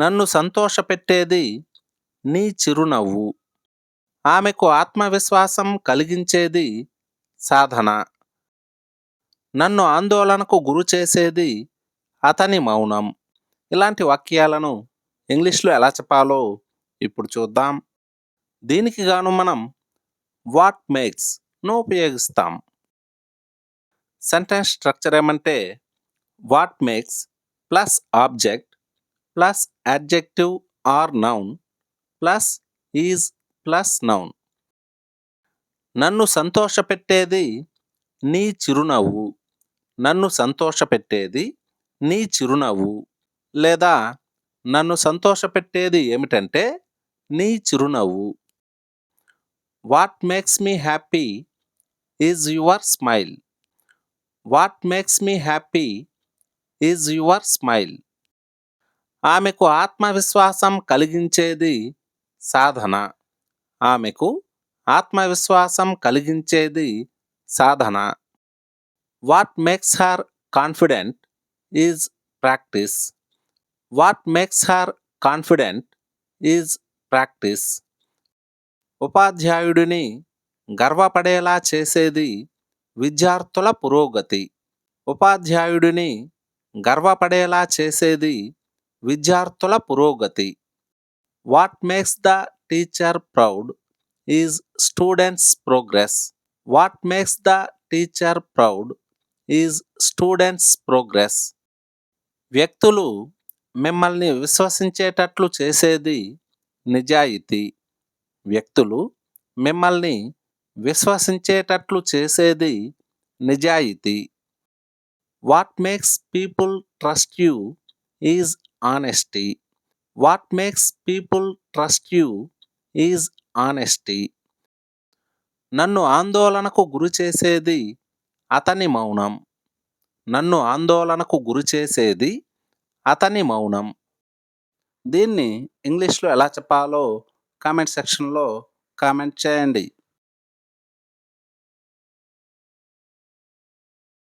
నన్ను సంతోషపెట్టేది నీ చిరునవ్వు. ఆమెకు ఆత్మవిశ్వాసం కలిగించేది సాధన. నన్ను ఆందోళనకు గురిచేసేది అతని మౌనం. ఇలాంటి వాక్యాలను ఇంగ్లీష్లో ఎలా చెప్పాలో ఇప్పుడు చూద్దాం. దీనికి గాను మనం వాట్ మేక్స్ను ఉపయోగిస్తాం. సెంటెన్స్ స్ట్రక్చర్ ఏమంటే what makes plus object plus adjective or noun plus is plus noun. నన్ను సంతోషపెట్టేది నీ చిరునవ్వు. నన్ను సంతోషపెట్టేది నీ చిరునవ్వు. లేదా నన్ను సంతోషపెట్టేది ఏమిటంటే నీ చిరునవ్వు. What makes me happy is your smile. What makes me happy is your smile. ఆమెకు ఆత్మవిశ్వాసం కలిగించేది సాధన. ఆమెకు ఆత్మవిశ్వాసం కలిగించేది సాధన. What makes her confident is practice. What makes her confident is practice. ఉపాధ్యాయుడిని గర్వపడేలా చేసేది విద్యార్థుల పురోగతి. ఉపాధ్యాయుడిని గర్వపడేలా చేసేది విద్యార్థుల పురోగతి. What makes the teacher proud is students progress. What makes the teacher proud is students progress. వ్యక్తులు మిమ్మల్ని విశ్వసించేటట్లు చేసేది నిజాయితీ. వ్యక్తులు మిమ్మల్ని విశ్వసించేటట్లు చేసేది నిజాయితీ. What makes people trust you is honesty. What makes people trust you is honesty. నన్ను ఆందోళనకు గురిచేసేది అతని మౌనం. నన్ను ఆందోళనకు గురిచేసేది అతని మౌనం. దీన్ని ఇంగ్లీష్లో ఎలా చెప్పాలో కామెంట్ సెక్షన్లో కామెంట్ చేయండి.